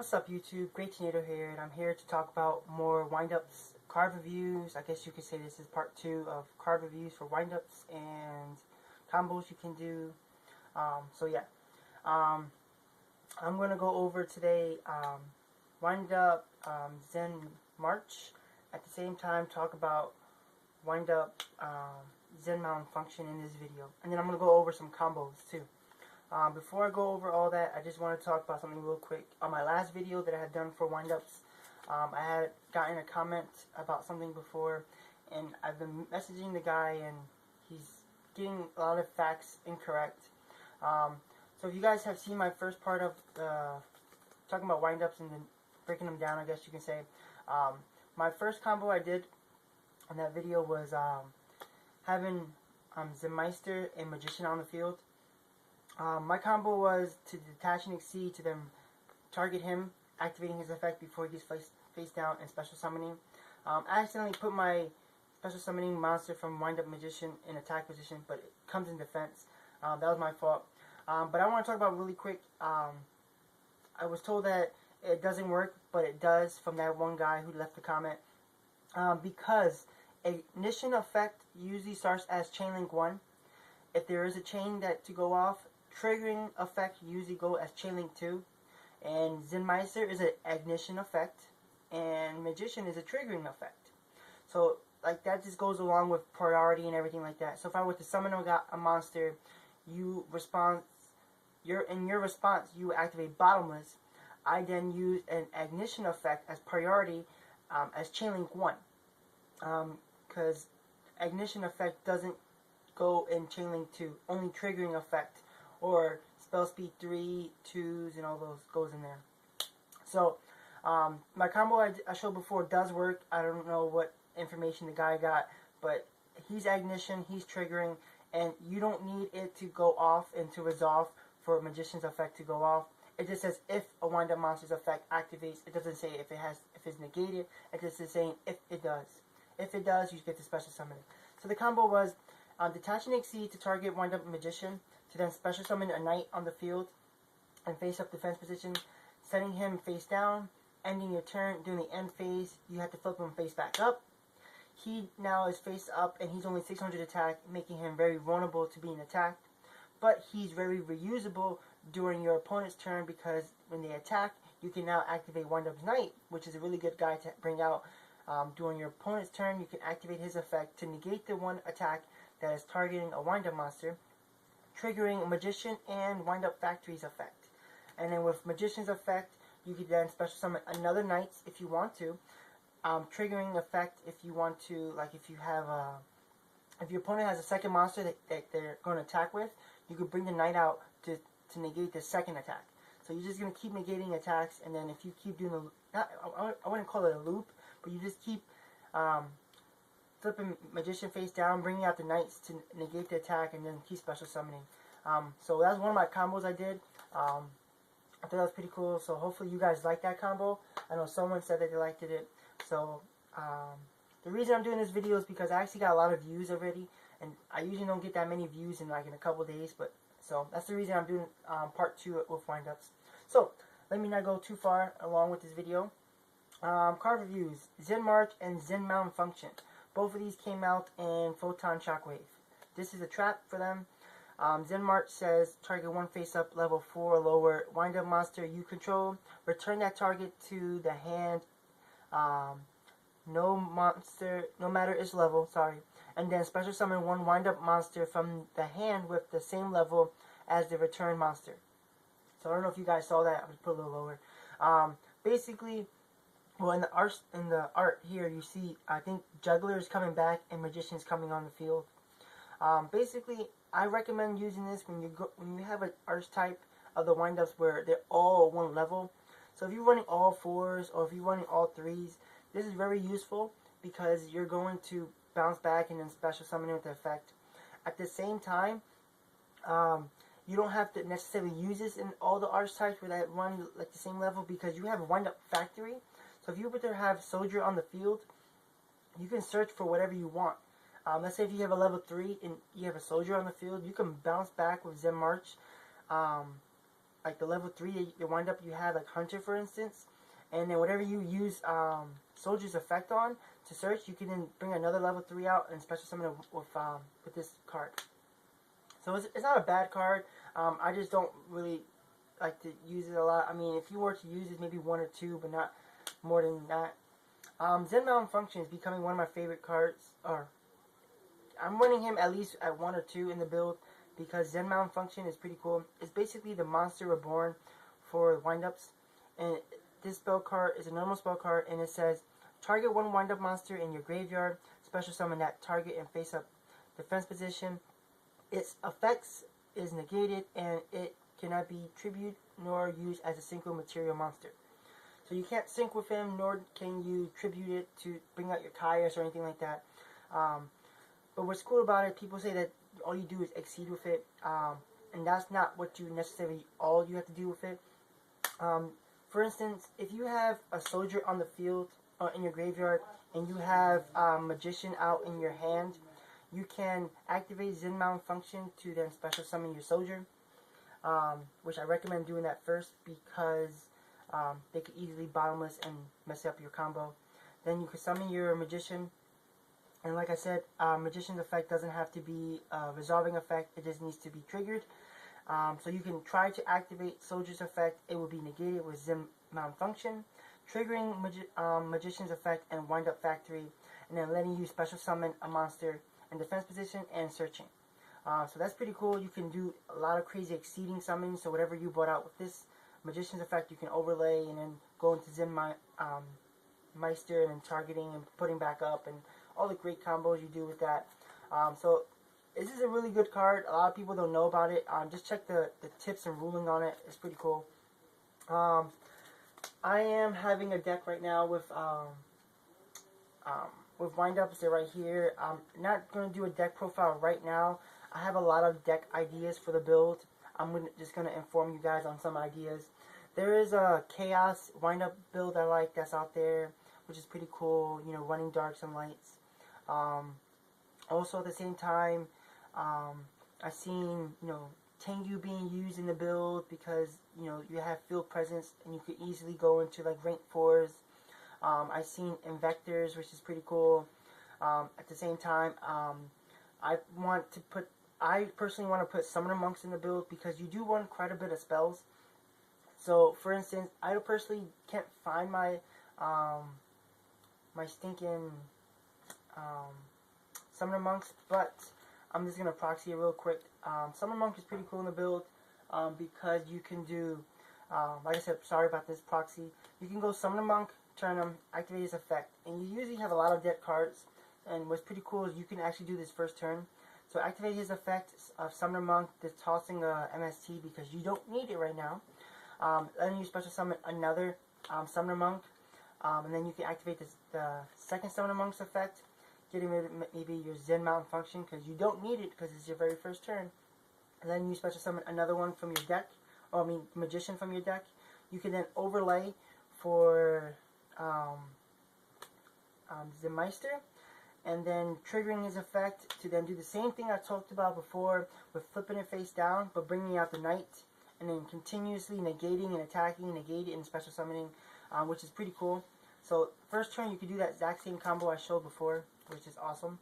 What's up YouTube, YGOGreatTornado here, and I'm here to talk about more wind-ups card reviews. I guess you could say this is part 2 of card reviews for wind-ups and combos you can do. I'm going to go over today wind-up Zen March. At the same time talk about wind-up Zen Mount function in this video. And then I'm going to go over some combos too. Before I go over all that, I just want to talk about something real quick. On my last video that I had done for wind-ups, I had gotten a comment about something before, and I've been messaging the guy, and he's getting a lot of facts incorrect. So if you guys have seen my first part of talking about wind-ups and then breaking them down, I guess you can say, my first combo I did in that video was having Zenmeister and Magician on the field. My combo was to detach and exceed to then target him, activating his effect before he gets face down, and special summoning. I accidentally put my special summoning monster from Wind Up Magician in attack position, but it comes in defense. That was my fault. But I want to talk about really quick. I was told that it doesn't work, but it does from that one guy who left the comment. Because ignition effect usually starts as chain link 1. If there is a chain to go off, triggering effect usually go as chain link 2, and Zenmeister is an ignition effect, and Magician is a triggering effect. So like that just goes along with priority and everything like that. So if I were to summon a monster, in your response you activate Bottomless. I then use an ignition effect as priority as chain link 1, because ignition effect doesn't go in chain link 2, only triggering effect or spell speed 3, 2s, and all those goes in there. So my combo I showed before does work. I don't know what information the guy got, but he's ignition, he's triggering, and you don't need it to go off and to resolve for Magician's effect to go off. It just says if a wind-up monster's effect activates. It doesn't say if it's negated. It just is saying if it does. If it does, you get the special summoning. So the combo was detach and exceed to target wind-up Magician, to then special summon a knight on the field and face up defense position, setting him face down, ending your turn. During the end phase, you have to flip him face back up. He now is face up, and he's only 600 attack, making him very vulnerable to being attacked. But he's very reusable during your opponent's turn, because when they attack, you can now activate Wind-Up's Knight, which is a really good guy to bring out during your opponent's turn. You can activate his effect to negate the one attack that is targeting a Wind-Up monster, triggering Magician and Wind-Up Factory's effect. And then with Magician's effect, you could then special summon another Knight if you want to. Triggering effect if you want to, like if you have if your opponent has a second monster that they're going to attack with, you could bring the Knight out to negate the second attack. So you're just going to keep negating attacks, and then if you keep doing I wouldn't call it a loop, but you just keep flipping Magician face down, bringing out the Knights to negate the attack, and then keep special summoning. So that's one of my combos I did. I thought that was pretty cool, so hopefully you guys like that combo. I know someone said that they liked it. So the reason I'm doing this video is because I actually got a lot of views already, and I usually don't get that many views in a couple days, but so that's the reason I'm doing part 2 with wind-ups. So let me not go too far along with this video. Card reviews: Zen March and Zen Mount Function. Both of these came out in Photon Shockwave. This is a trap for them. Zen March says target one face-up level 4 or lower wind-up monster you control. Return that target to the hand. No matter its level. And then special summon one wind-up monster from the hand with the same level as the return monster. So I don't know if you guys saw that. I'm just put a little lower. Basically, well, in the art here, you see, I think Juggler is coming back and Magician's coming on the field. Basically, I recommend using this when you have an archetype of the wind-ups where they're all one level. So if you're running all 4s or if you're running all 3s, this is very useful because you're going to bounce back and then special summon with the effect. At the same time, you don't have to necessarily use this in all the archetypes where that run like the same level, because you have a Wind-Up Factory. So if you were to have Soldier on the field, you can search for whatever you want. Let's say if you have a level 3 and you have a Soldier on the field, you can bounce back with Zen March like the level 3, you wind up, you have like Hunter, for instance, and then whatever you use Soldier's effect on to search, you can then bring another level 3 out and special summon it with this card. So it's not a bad card. I just don't really like to use it a lot. I mean, if you were to use it, maybe 1 or 2, but not more than that. Zen Malfunction is becoming one of my favorite cards. Or I'm running him at least at 1 or 2 in the build because Zen Malfunction is pretty cool. It's basically the Monster Reborn for windups, and this spell card is a normal spell card, and it says target 1 windup monster in your graveyard, special summon that target and face up defense position. Its effects is negated, and it cannot be tribute nor used as a single material monster. So you can't sync with him, nor can you tribute it to bring out your Kaios or anything like that. But what's cool about it, people say that all you do is exceed with it, and that's not what you necessarily all you have to do with it. For instance, if you have a soldier on the field in your graveyard, and you have Magician out in your hand, you can activate Zen Malfunction to then special summon your soldier, which I recommend doing that first because they could easily bottomless and mess up your combo. Then you can summon your Magician, and like I said, Magician's effect doesn't have to be a resolving effect, it just needs to be triggered. So you can try to activate Soldier's effect, it will be negated with Zen Malfunction, triggering Magician's effect and Wind Up Factory, and then letting you special summon a monster in defense position and searching. So that's pretty cool. You can do a lot of crazy exceeding summons, so whatever you brought out with this Magician's effect, you can overlay and then go into Zen Meister and targeting and putting back up and all the great combos you do with that. So this is a really good card. A lot of people don't know about it. Just check the tips and ruling on it. It's pretty cool. I am having a deck right now with windups. They're right here. I'm not going to do a deck profile right now. I have a lot of deck ideas for the build. I'm just going to inform you guys on some ideas. There is a Chaos windup build I like that's out there, which is pretty cool. You know, running darks and lights. Also at the same time, I've seen, you know, Tengu being used in the build because, you know, you have field presence and you could easily go into like rank 4s. I've seen Invectors, which is pretty cool. At the same time, I personally want to put Summoner Monks in the build because you do want quite a bit of spells. So, for instance, I personally can't find my my stinking Summoner Monks, but I'm just gonna proxy it real quick. Summoner Monk is pretty cool in the build because you can do, like I said, sorry about this proxy. You can go Summoner Monk, turn him, activate his effect, and you usually have a lot of dead cards. And what's pretty cool is you can actually do this first turn. So activate his effect of Summoner Monk, just tossing a MST because you don't need it right now. Then you special summon another Summoner Monk, and then you can activate the second Summoner Monk's effect, getting maybe your Zen Malfunction because you don't need it because it's your very first turn. And then you special summon another one from your deck, or I mean Magician from your deck. You can then overlay for Zen Meister, and then triggering his effect to then do the same thing I talked about before with flipping it face down, but bringing out the Knight, and then continuously negating and attacking, negating and special summoning, which is pretty cool. So first turn you can do that exact same combo I showed before, which is awesome.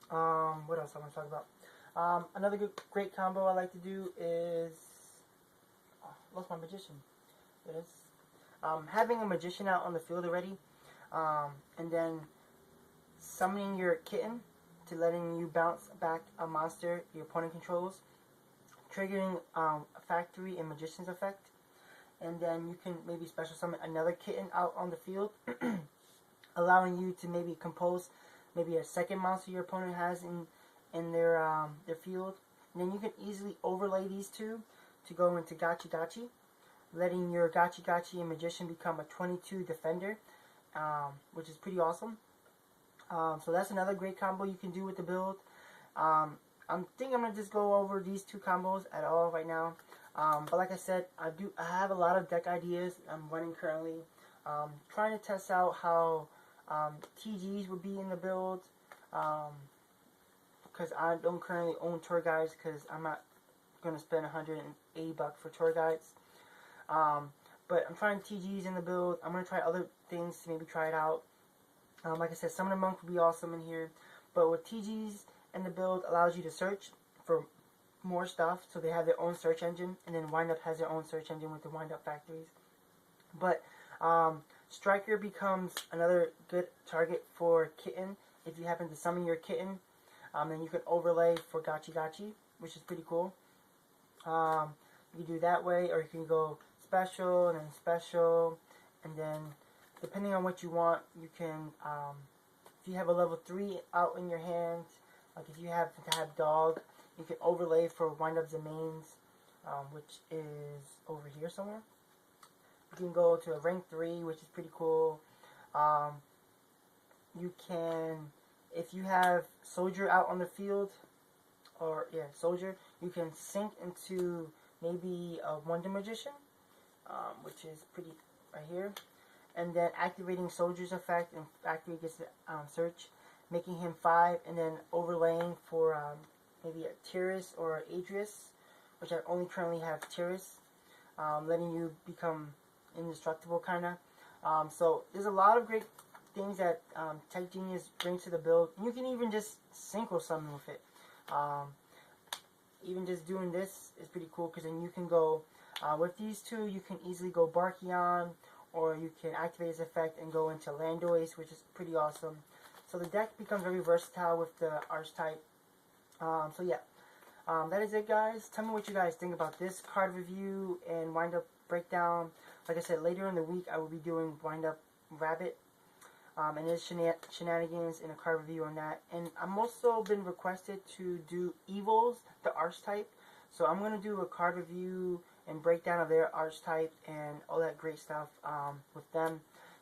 What else I want to talk about? Another great combo I like to do is lost my Magician. It is having a Magician out on the field already, and then summoning your Kitten to letting you bounce back a monster your opponent controls, triggering a Factory and Magician's effect, and then you can maybe special summon another Kitten out on the field, allowing you to maybe compose maybe a second monster your opponent has in their field. And then you can easily overlay these two to go into Gachi Gachi, letting your Gachi Gachi and Magician become a 22 defender, which is pretty awesome. So that's another great combo you can do with the build. I think I'm gonna just go over these two combos at all right now. But like I said, I have a lot of deck ideas I'm running currently. Trying to test out how TGs would be in the build, because I don't currently own tour guides because I'm not going to spend 180 bucks for tour guides. But I'm trying TGs in the build. I'm going to try other things to maybe try it out. Like I said, Summoner Monk would be awesome in here. But with TGs in the build allows you to search for more stuff. So they have their own search engine. And then Wind Up has their own search engine with the Wind Up factories. But Striker becomes another good target for Kitten. If you happen to summon your Kitten, then you can overlay for Gachi Gachi, which is pretty cool. You can do that way, or you can go special and then special, and then depending on what you want, you can, if you have a level 3 out in your hand, like if you happen to have Dog, you can overlay for Wind Up Zamains, which is over here somewhere. You can go to a rank 3, which is pretty cool. You can, if you have Soldier out on the field, or yeah, Soldier, you can sync into maybe a Wonder Magician, which is pretty right here, and then activating Soldier's effect and activate gets the search, making him 5, and then overlaying for maybe a Tyrus or Adrius, which I only currently have Tyrus, letting you become indestructible kind of. So there's a lot of great things that Tech Genius brings to the build. You can even just synchro summon with it. Even just doing this is pretty cool, because then you can go with these two, you can easily go Barkion, or you can activate his effect and go into Landoise, which is pretty awesome. So the deck becomes very versatile with the Archetype. So yeah, that is it, guys. Tell me what you guys think about this card review and Wind Up breakdown. Like I said, later in the week I will be doing Wind Up Rabbit and his shenanigans and a card review on that. And I'm also been requested to do Evils, the Archetype. So I'm going to do a card review and breakdown of their Archetype and all that great stuff with them.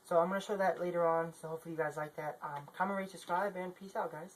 So I'm going to show that later on. So hopefully you guys like that. Comment, rate, subscribe, and peace out, guys.